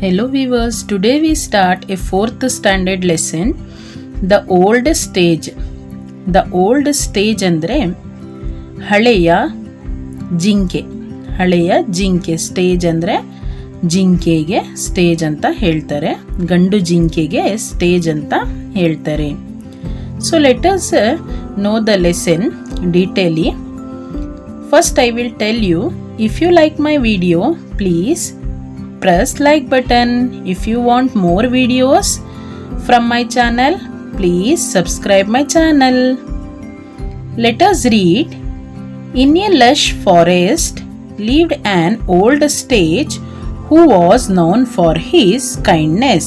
Hello viewers, today we start a 4th standard lesson, The Old Stage. The Old Stage ಅಂದರೆ ಹಳೆಯ ಜಿಂಕೆ stage ಅಂದರೆ ಜಿಂಕೆಗೆ stage ಅಂತ ಹೇಳ್ತಾರೆ, ಗಂಡು ಜಿಂಕೆಗೆ ಸ್ಟೇಜ್ ಅಂತ ಹೇಳ್ತಾರೆ. So let us know the lesson detailedly. First I will tell you, if you like my video, please press like button. If you want more videos from my channel, please subscribe my channel. Let us read. In a lush forest lived an old sage who was known for his kindness.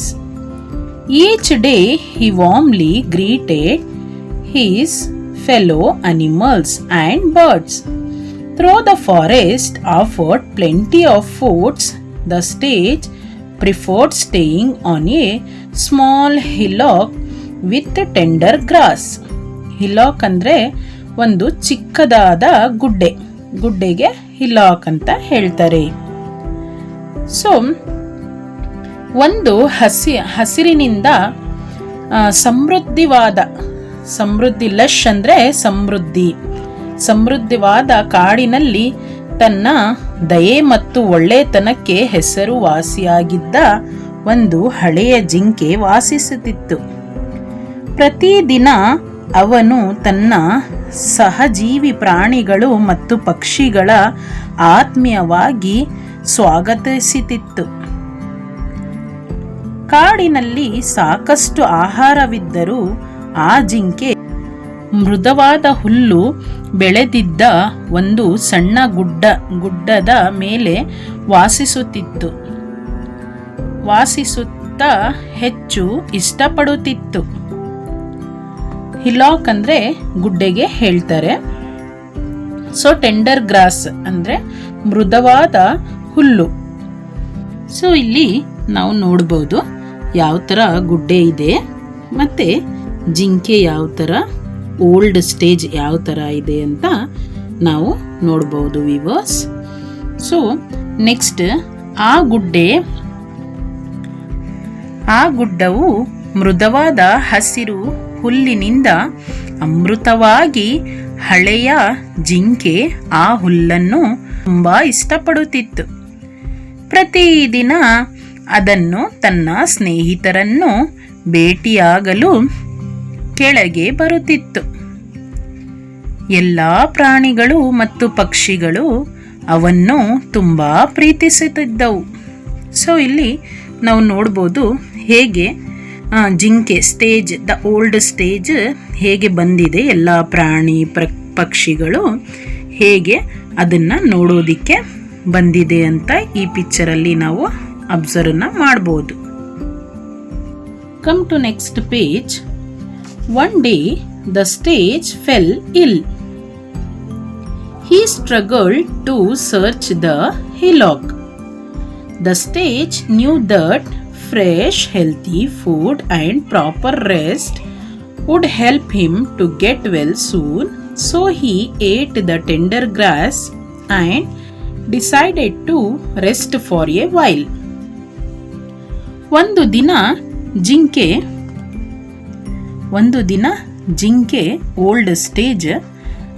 Each day he warmly greeted his fellow animals and birds. Though the forest offered plenty of foods, the sage preferred staying on a small hillock with tender grass. ಹಿಲಾಕ್ ಅಂದರೆ ಒಂದು ಚಿಕ್ಕದಾದ ಗುಡ್ಡೆಗೆ ಹಿಲಾಕ್ ಅಂತ ಹೇಳ್ತಾರೆ. So ಒಂದು ಹಸಿರಿನಿಂದ ಸಮೃದ್ಧಿ lush ಅಂದರೆ ಸಮೃದ್ಧಿವಾದ ಕಾಡಿನಲ್ಲಿ ತನ್ನ ದಯೆ ಮತ್ತು ಒಳ್ಳೆತನಕ್ಕೆ ಹೆಸರುವಾಸಿಯಾಗಿದ್ದ ಒಂದು ಹಳೆಯ ಜಿಂಕೆ ವಾಸಿಸುತ್ತಿತ್ತು. ಪ್ರತಿದಿನ ಅವನು ತನ್ನ ಸಹಜೀವಿ ಪ್ರಾಣಿಗಳು ಮತ್ತು ಪಕ್ಷಿಗಳ ಆತ್ಮೀಯವಾಗಿ ಸ್ವಾಗತಿಸುತ್ತಿತ್ತು. ಕಾಡಿನಲ್ಲಿ ಸಾಕಷ್ಟು ಆಹಾರವಿದ್ದರೂ ಆ ಜಿಂಕೆ ಮೃದುವಾದ ಹುಲ್ಲು ಬೆಳೆದಿದ್ದ ಒಂದು ಸಣ್ಣ ಗುಡ್ಡದ ಮೇಲೆ ವಾಸಿಸುತ್ತಾ ಹೆಚ್ಚು ಇಷ್ಟಪಡುತ್ತಿತ್ತು. ಹಿಲಾಕ್ ಅಂದ್ರೆ ಗುಡ್ಡೆಗೆ ಹೇಳ್ತಾರೆ. ಸೊ ಟೆಂಡರ್ ಗ್ರಾಸ್ ಅಂದ್ರೆ ಮೃದುವಾದ ಹುಲ್ಲು. ಸೊ ಇಲ್ಲಿ ನಾವು ನೋಡ್ಬೋದು ಯಾವ ಥರ ಗುಡ್ಡೆ ಇದೆ ಮತ್ತೆ ಜಿಂಕೆ ಯಾವ ಥರ ಓಲ್ಡ್ ಸ್ಟೇಜ್ ಯಾವ ಥರ ಇದೆ ಅಂತ ನಾವು ನೋಡ್ಬೋದು ವಿವರ್ಸ್. ಸೊ ನೆಕ್ಸ್ಟ್ ಆ ಗುಡ್ಡವು ಮೃದುವಾದ ಹಸಿರು ಹುಲ್ಲಿನಿಂದ ಅಮೃತವಾಗಿ ಹಳೆಯ ಜಿಂಕೆ ಆ ಹುಲ್ಲನ್ನು ತುಂಬಾ ಇಷ್ಟಪಡುತ್ತಿತ್ತು. ಪ್ರತಿದಿನ ಅದನ್ನು ತನ್ನ ಸ್ನೇಹಿತರನ್ನು ಭೇಟಿಯಾಗಲು ಕೆಳಗೆ ಬರುತ್ತಿತ್ತು. ಎಲ್ಲ ಪ್ರಾಣಿಗಳು ಮತ್ತು ಪಕ್ಷಿಗಳು ಅವನ್ನು ತುಂಬಾ ಪ್ರೀತಿಸುತ್ತಿದ್ದವು. ಸೊ ಇಲ್ಲಿ ನಾವು ನೋಡ್ಬೋದು ಹೇಗೆ ಜಿಂಕೆ ಸ್ಟೇಜ್, ದ ಓಲ್ಡ್ ಸ್ಟೇಜ್ ಹೇಗೆ ಬಂದಿದೆ. ಎಲ್ಲ ಪ್ರಾಣಿ ಪಕ್ಷಿಗಳು ಹೇಗೆ ಅದನ್ನ ನೋಡೋದಿಕ್ಕೆ ಬಂದಿದೆ ಅಂತ ಈ ಪಿಕ್ಚರಲ್ಲಿ ನಾವು ಅಬ್ಸರ್ವ್ನ ಮಾಡ್ಬೋದು. Come to next page. One day, the sage fell ill. He struggled to search the hillock. The sage knew that fresh, healthy food and proper rest would help him to get well soon, so he ate the tender grass and decided to rest for a while. ಒಂದು ದಿನ ಜಿಂಕೆ old stage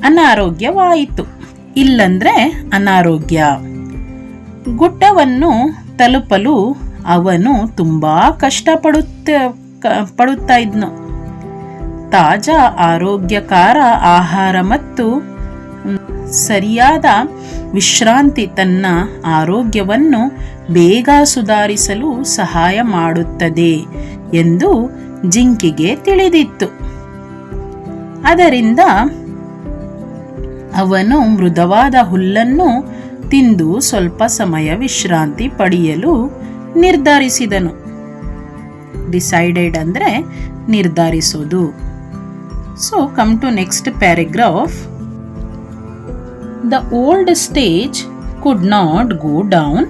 ಅನಾರೋಗ್ಯವಾಯಿತು. ಇಲ್ಲಂದ್ರೆ ಅನಾರೋಗ್ಯ. ಗುಡ್ಡವನ್ನು ತಲುಪಲು ಅವನು ತುಂಬಾ ಪಡುತ್ತಾ ಇದ್ನು. ತಾಜಾ ಆರೋಗ್ಯಕರ ಆಹಾರ ಮತ್ತು ಸರಿಯಾದ ವಿಶ್ರಾಂತಿ ತನ್ನ ಆರೋಗ್ಯವನ್ನು ಬೇಗ ಸುಧಾರಿಸಲು ಸಹಾಯ ಮಾಡುತ್ತದೆ ಎಂದು ಜಿಂಕೆಗೆ ತಿಳಿದಿತ್ತು. ಅದರಿಂದ ಅವನು ಮೃದುವಾದ ಹುಲ್ಲನ್ನು ತಿಂದು ಸ್ವಲ್ಪ ಸಮಯ ವಿಶ್ರಾಂತಿ ಪಡೆಯಲು ನಿರ್ಧರಿಸಿದನು. ಡಿಸೈಡೆಡ್ ಅಂದ್ರೆ ನಿರ್ಧರಿಸೋದು. So come to next paragraph. The old stag could not go down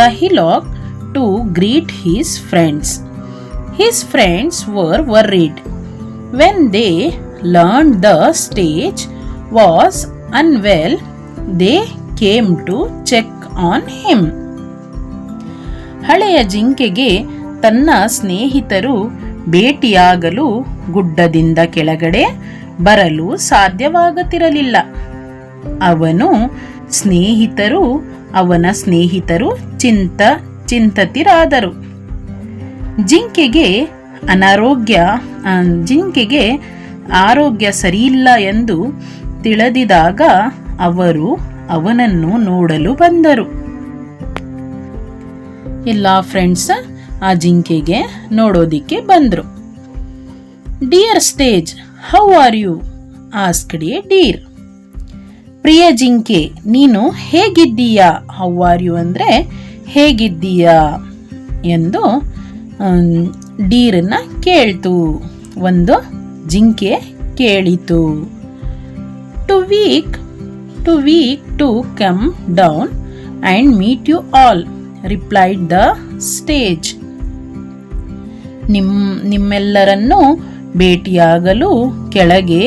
the hillock to greet his friends. His friends were worried when they learned the sage was unwell. They came to check on him. ಹಳೆಯ ಜಿಂಕೆಗೆ ತನ್ನ ಸ್ನೇಹಿತರು ಭೇಟಿಯಾಗಲು ಗುಡ್ಡದಿಂದ ಕೆಳಗಡೆ ಬರಲು ಸಾಧ್ಯವಾಗುತ್ತಿರಲಿಲ್ಲ. ಅವನ ಸ್ನೇಹಿತರು ಚಿಂತಿತರಾದರು. ಜಿಂಕೆಗೆ ಆರೋಗ್ಯ ಸರಿಯಿಲ್ಲ ಎಂದು ತಿಳಿದಿದಾಗ ಅವರು ಅವನನ್ನು ನೋಡಲು ಬಂದರು. ಎಲ್ಲ ಫ್ರೆಂಡ್ಸ್ ಆ ಜಿಂಕೆಗೆ ನೋಡೋದಿಕ್ಕೆ ಬಂದರು. Dear stag, how are you asked a deer. ಪ್ರಿಯ ಜಿಂಕೆ, ನೀನು ಹೇಗಿದ್ದೀಯಾ? ಹೌ ಆರ್ ಯು ಅಂದರೆ ಹೇಗಿದ್ದೀಯಾ ಎಂದು ಡೀರನ್ನ ಕೇಳ್ತು. ಒಂದು ಜಿಂಕೆ ಕೇಳಿತು. Too weak to come down and meet you all replied the stag. ನಿಮ್ಮೆಲ್ಲರನ್ನೂ ಭೇಟಿಯಾಗಲು ಕೆಳಗೆ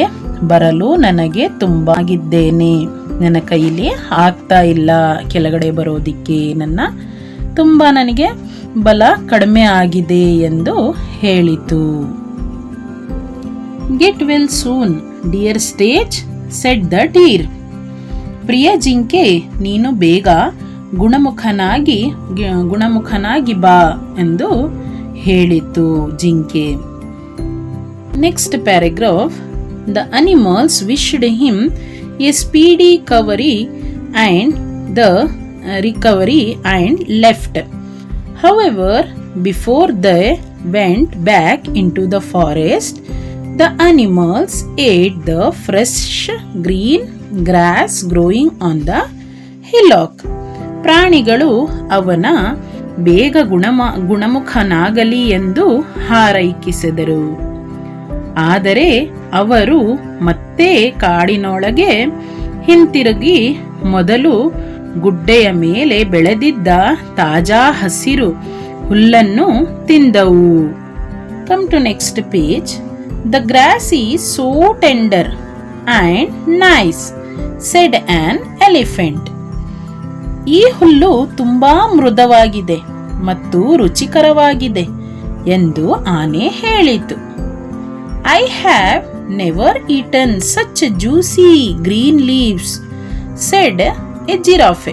ಬರಲು ನನಗೆ ತುಂಬಾಗಿದ್ದೇನೆ. ನನ್ನ ಕೈಲಿ ಆಗ್ತಾ ಇಲ್ಲ ಕೆಳಗಡೆ ಬರೋದಿಕ್ಕೆ, ನನಗೆ ಬಲ ಕಡಿಮೆ ಆಗಿದೆ ಎಂದು ಹೇಳಿತು. Get well soon dear stag said the deer. ಪ್ರಿಯ ಜಿಂಕೆ, ನೀನು ಬೇಗ ಗುಣಮುಖನಾಗಿ ಬಾ ಎಂದು ಹೇಳಿತು ಜಿಂಕೆ. Next paragraph. The animals wished him a speedy recovery and left. However, before they went back into the forest, the animals ate the fresh green grass growing on the hillock. ಪ್ರಾಣಿಗಳು ಅವನ ಬೇಗ ಗುಣಮುಖನಾಗಲಿ ಎಂದು ಹಾರೈಸಿದರು. ಆದರೆ ಅವರು ಮತ್ತೆ ಕಾಡಿನೊಳಗೆ ಹಿಂತಿರುಗಿ ಮೊದಲು ಗುಡ್ಡೆಯ ಮೇಲೆ ಬೆಳೆದಿದ್ದ ತಾಜಾ ಹಸಿರು ಹುಲ್ಲನ್ನು ತಿಂದವು. Come to next page. The grass is so tender and nice said an elephant. ಈ ಹುಲ್ಲು ತುಂಬಾ ಮೃದುವಾಗಿದೆ ಮತ್ತು ರುಚಿಕರವಾಗಿದೆ ಎಂದು ಆನೆ ಹೇಳಿತು. I have never eaten such juicy green leaves, said a giraffe.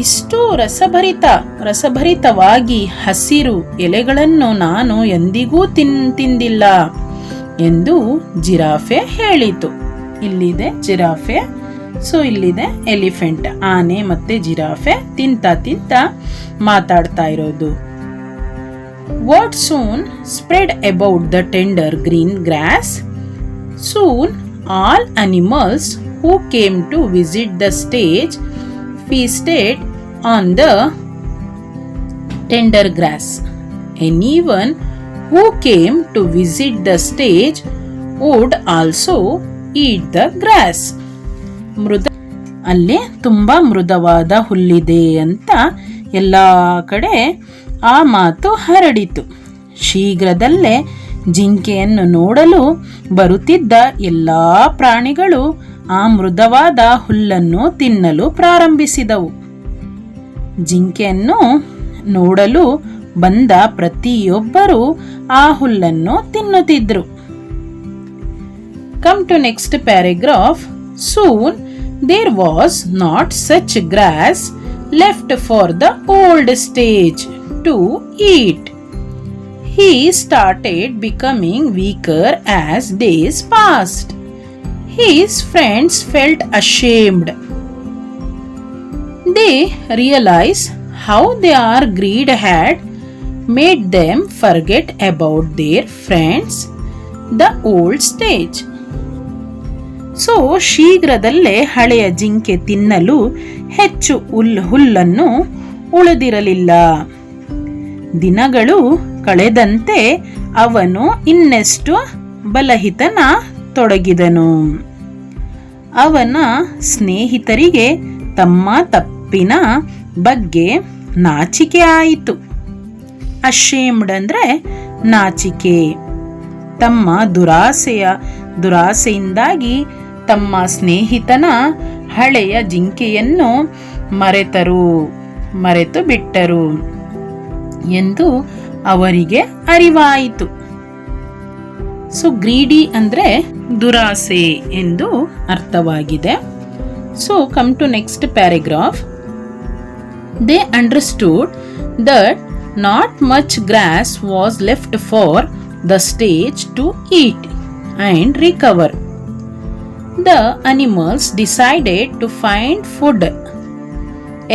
ಇಷ್ಟು ರಸಭರಿತವಾಗಿ ಹಸಿರು ಎಲೆಗಳನ್ನು ನಾನು ಎಂದಿಗೂ ತಿಂದಿಲ್ಲ ಎಂದು ಜಿರಾಫೆ ಹೇಳಿತು. ಇಲ್ಲಿದೆ ಜಿರಾಫೆ, ಸೊ ಇಲ್ಲಿದೆ ಎಲಿಫೆಂಟ್. ಆನೆ ಮತ್ತೆ ಜಿರಾಫೆ ತಿಂತ ಮಾತಾಡ್ತಾ ಇರೋದು. Word soon spread about the tender green grass. Soon all animals who came to visit the stage feasted on the tender grass. Anyone who came to visit the stage would also eat the grass. ಅಲ್ಲಿ ತುಂಬಾ ಮೃದುವಾದ ಹುಲ್ಲಿದೆ ಅಂತ ಎಲ್ಲ ಕಡೆ ಆ ಮಾತು ಹರಡಿತು. ಶೀಘ್ರದಲ್ಲೇ ಜಿಂಕೆಯನ್ನು ನೋಡಲು ಬರುತ್ತಿದ್ದ ಎಲ್ಲಾ ಪ್ರಾಣಿಗಳು ಆ ಮೃದುವಾದ ಹುಲ್ಲನ್ನು ತಿನ್ನಲು ಪ್ರಾರಂಭಿಸಿದವು. ಜಿಂಕೆಯನ್ನು ನೋಡಲು ಬಂದ ಪ್ರತಿಯೊಬ್ಬರೂ ಆ ಹುಲ್ಲನ್ನು ತಿನ್ನುತ್ತಿದ್ರು. Come to next paragraph. Soon there was not such grass left for the old stage to eat. He started becoming weaker as days passed. His friends felt ashamed. They realized how their greed had made them forget about their friends, the old stage. So ಶೀಘ್ರದಲ್ಲೇ ಹಳೆಯ ಜಿಂಕೆ ತಿನ್ನಲು ಹೆಚ್ಚು ಹುಲ್ಲನ್ನು ಉಳಿದಿರಲಿಲ್ಲ. ದಿನಗಳು ಕಳೆದಂತೆ ಅವನು ಇನ್ನೆಷ್ಟು ಬಲಹಿತನ ತೊಡಗಿದನು. ಅವನ ಸ್ನೇಹಿತರಿಗೆ ತಮ್ಮ ತಪ್ಪಿನ ಬಗ್ಗೆ ನಾಚಿಕೆ ಆಯಿತು. ಅಶೇಮ್ಡ್ ಅಂದರೆ ನಾಚಿಕೆ. ತಮ್ಮ ದುರಾಸೆಯಿಂದಾಗಿ ತಮ್ಮ ಸ್ನೇಹಿತನ ಹಳೆಯ ಜಿಂಕೆಯನ್ನು ಮರೆತರು. ಮರೆತು ಬಿಟ್ಟರು ಎಂದು ಅವರಿಗೆ ಅರಿವಾಯಿತು. ಸೊ ಗ್ರೀಡಿ ಅಂದರೆ ದುರಾಸೆ ಎಂದು ಅರ್ಥವಾಗಿದೆ. So come to next paragraph. They understood that not much grass was left for the stage to eat and recover. The animals decided to find food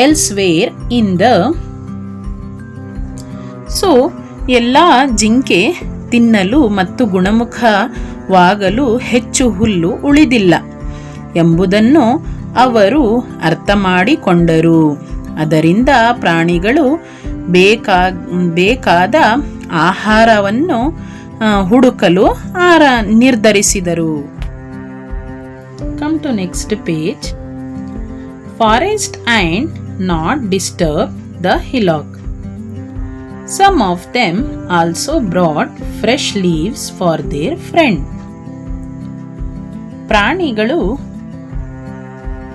elsewhere in the. So ಎಲ್ಲ ಜಿಂಕೆ ತಿನ್ನಲು ಮತ್ತು ಗುಣಮುಖವಾಗಲು ಹೆಚ್ಚು ಹುಲ್ಲು ಉಳಿದಿಲ್ಲ ಎಂಬುದನ್ನು ಅವರು ಅರ್ಥ ಮಾಡಿಕೊಂಡರು. ಅದರಿಂದ ಪ್ರಾಣಿಗಳು ಬೇಕಾದ ಆಹಾರವನ್ನು ಹುಡುಕಲು ನಿರ್ಧರಿಸಿದರು. Come to next page. Forest and not disturb the hillock. Some of them also brought fresh leaves for their friend. ಪ್ರಾಣಿಗಳು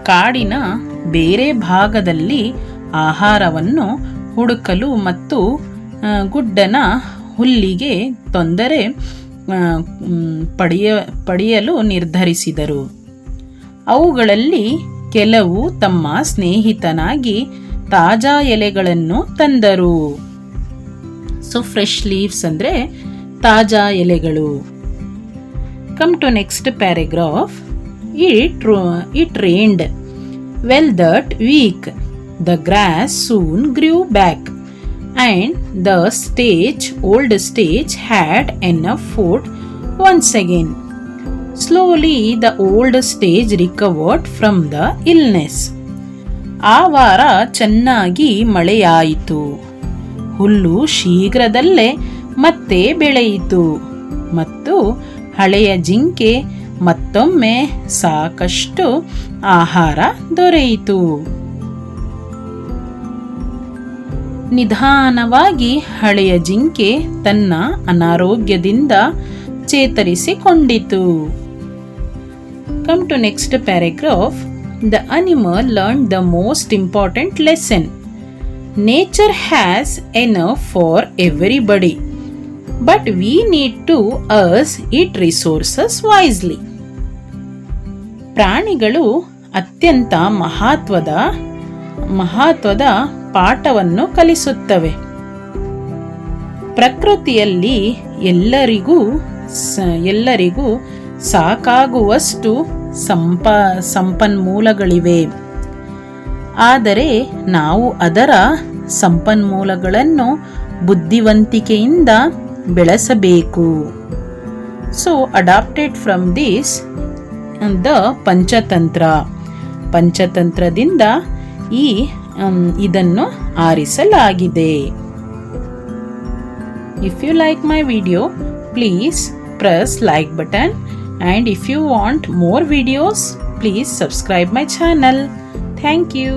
ಕಾಡಿನ ಬೇರೆ ಭಾಗದಲ್ಲಿ ಆಹಾರವನ್ನು ಹುಡುಕಲು ಮತ್ತು ಗುಡ್ಡನ ಹುಲ್ಲಿಗೆ ತೊಂದರೆ ಪಡೆಯಲು ನಿರ್ಧರಿಸಿದರು. ಅವುಗಳಲ್ಲಿ ಕೆಲವು ತಮ್ಮ ಸ್ನೇಹಿತನಾಗಿ ತಾಜಾ ಎಲೆಗಳನ್ನು ತಂದರು. ಸೊ ಫ್ರೆಶ್ ಲೀವ್ಸ್ ಅಂದರೆ ತಾಜಾ ಎಲೆಗಳು. Come to next paragraph. It rained well that week. The grass soon grew back and the old stag had enough food once again. Slowly the old stage recovered from the illness. ಆ ವಾರ ಚೆನ್ನಾಗಿ ಮಳೆಯಾಯಿತು. ಹುಲ್ಲು ಶೀಘ್ರದಲ್ಲೇ ಮತ್ತೆ ಬೆಳೆಯಿತು ಮತ್ತು ಹಳೆಯ ಜಿಂಕೆ ಮತ್ತೊಮ್ಮೆ ಸಾಕಷ್ಟು ಆಹಾರ ದೊರೆಯಿತು. ನಿಧಾನವಾಗಿ ಹಳೆಯ ಜಿಂಕೆ ತನ್ನ ಅನಾರೋಗ್ಯದಿಂದ ಚೇತರಿಸಿಕೊಂಡಿತು. Come to next paragraph. The animal learned the most important lesson. Nature has enough for everybody, but we need to use its resources wisely. ಪ್ರಾಣಿಗಳು ಅತ್ಯಂತ ಮಹತ್ವದ ಪಾಠವನ್ನು ಕಲಿಸುತ್ತವೆ. ಪ್ರಕೃತಿಯಲ್ಲಿ ಎಲ್ಲರಿಗೂ ಸಾಕಾಗುವಷ್ಟು ಸಂಪನ್ಮೂಲಗಳಿವೆ. ಆದರೆ ನಾವು ಅದರ ಸಂಪನ್ಮೂಲಗಳನ್ನು ಬುದ್ಧಿವಂತಿಕೆಯಿಂದ ಬೆಳೆಸಬೇಕು. So adapted from this the ಪಂಚತಂತ್ರದಿಂದ ಇದನ್ನು ಆರಿಸಲಾಗಿದೆ. If you like my video, please press like button, and if you want more videos, please subscribe my channel. Thank you.